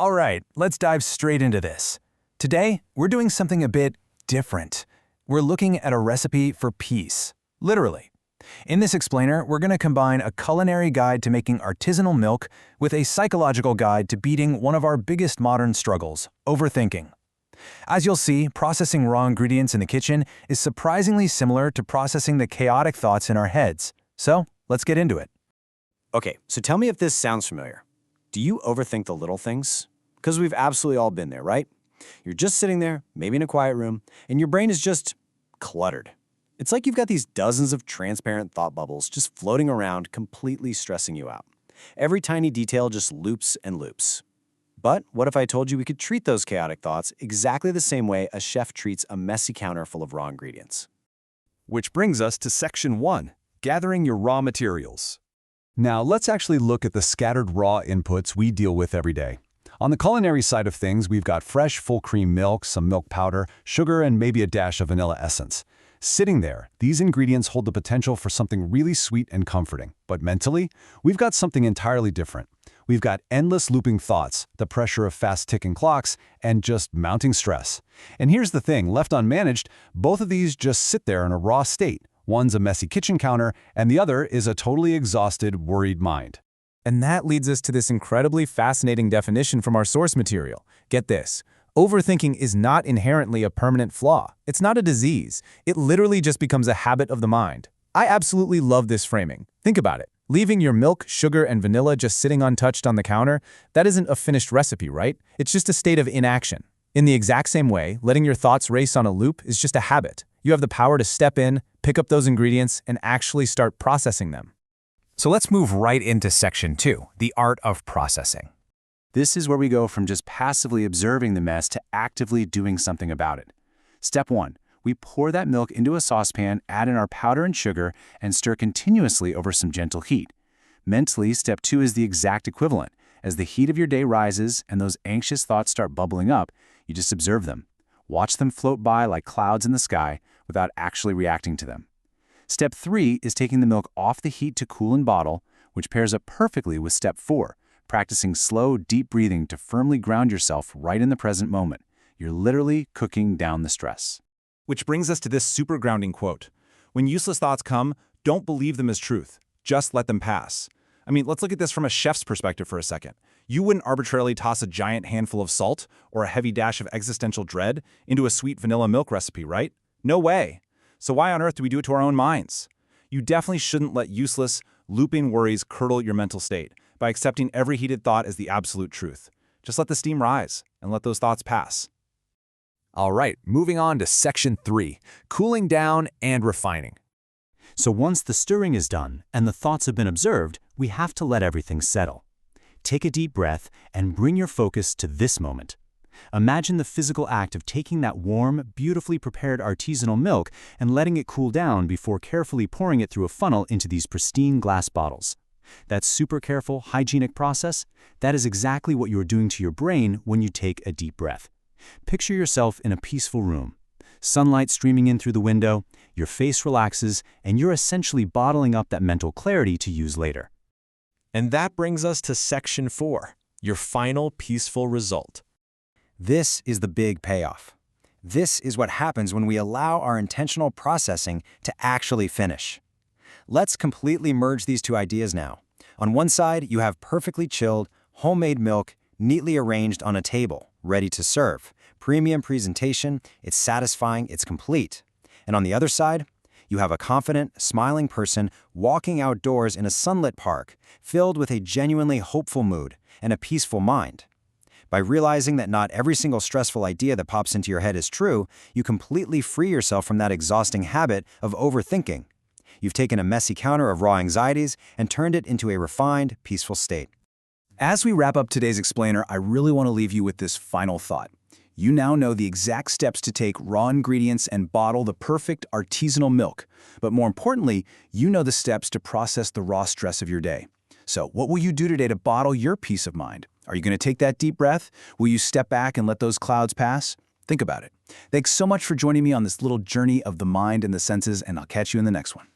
All right, let's dive straight into this. Today, we're doing something a bit different. We're looking at a recipe for peace, literally. In this explainer, we're going to combine a culinary guide to making artisanal milk with a psychological guide to beating one of our biggest modern struggles, overthinking. As you'll see, processing raw ingredients in the kitchen is surprisingly similar to processing the chaotic thoughts in our heads. So, let's get into it. Okay, so tell me if this sounds familiar. Do you overthink the little things? Because we've absolutely all been there, right? You're just sitting there, maybe in a quiet room, and your brain is just cluttered. It's like you've got these dozens of transparent thought bubbles just floating around, completely stressing you out. Every tiny detail just loops and loops. But what if I told you we could treat those chaotic thoughts exactly the same way a chef treats a messy counter full of raw ingredients? Which brings us to Section 1, Gathering Your Raw Materials. Now, let's actually look at the scattered raw inputs we deal with every day. On the culinary side of things, we've got fresh, full-cream milk, some milk powder, sugar, and maybe a dash of vanilla essence. Sitting there, these ingredients hold the potential for something really sweet and comforting. But mentally, we've got something entirely different. We've got endless looping thoughts, the pressure of fast-ticking clocks, and just mounting stress. And here's the thing, left unmanaged, both of these just sit there in a raw state. One's a messy kitchen counter, and the other is a totally exhausted, worried mind. And that leads us to this incredibly fascinating definition from our source material. Get this. Overthinking is not inherently a permanent flaw. It's not a disease. It literally just becomes a habit of the mind. I absolutely love this framing. Think about it. Leaving your milk, sugar, and vanilla just sitting untouched on the counter, that isn't a finished recipe, right? It's just a state of inaction. In the exact same way, letting your thoughts race on a loop is just a habit. You have the power to step in, pick up those ingredients, and actually start processing them. So let's move right into Section 2, the art of processing. This is where we go from just passively observing the mess to actively doing something about it. Step 1. We pour that milk into a saucepan, add in our powder and sugar, and stir continuously over some gentle heat. Mentally, Step 2 is the exact equivalent. As the heat of your day rises and those anxious thoughts start bubbling up, you just observe them. Watch them float by like clouds in the sky without actually reacting to them. Step 3 is taking the milk off the heat to cool and bottle, which pairs up perfectly with Step 4, practicing slow, deep breathing to firmly ground yourself right in the present moment. You're literally cooking down the stress. Which brings us to this super grounding quote. When useless thoughts come, don't believe them as truth. Just let them pass. I mean, let's look at this from a chef's perspective for a second. You wouldn't arbitrarily toss a giant handful of salt or a heavy dash of existential dread into a sweet vanilla milk recipe, right? No way. So why on earth do we do it to our own minds? You definitely shouldn't let useless, looping worries curdle your mental state by accepting every heated thought as the absolute truth. Just let the steam rise and let those thoughts pass. All right, moving on to Section 3, Cooling Down and Refining. So once the stirring is done and the thoughts have been observed, we have to let everything settle. Take a deep breath and bring your focus to this moment. Imagine the physical act of taking that warm, beautifully prepared artisanal milk and letting it cool down before carefully pouring it through a funnel into these pristine glass bottles. That super careful, hygienic process, that is exactly what you are doing to your brain when you take a deep breath. Picture yourself in a peaceful room. Sunlight streaming in through the window, your face relaxes, and you're essentially bottling up that mental clarity to use later. And that brings us to Section 4, your final peaceful result. This is the big payoff. This is what happens when we allow our intentional processing to actually finish. Let's completely merge these two ideas now. On one side, you have perfectly chilled, homemade milk, neatly arranged on a table, ready to serve. Premium presentation, it's satisfying, it's complete. And on the other side, you have a confident, smiling person walking outdoors in a sunlit park, filled with a genuinely hopeful mood and a peaceful mind. By realizing that not every single stressful idea that pops into your head is true, you completely free yourself from that exhausting habit of overthinking. You've taken a messy counter of raw anxieties and turned it into a refined, peaceful state. As we wrap up today's explainer, I really want to leave you with this final thought. You now know the exact steps to take raw ingredients and bottle the perfect artisanal milk. But more importantly, you know the steps to process the raw stress of your day. So what will you do today to bottle your peace of mind? Are you going to take that deep breath? Will you step back and let those clouds pass? Think about it. Thanks so much for joining me on this little journey of the mind and the senses, and I'll catch you in the next one.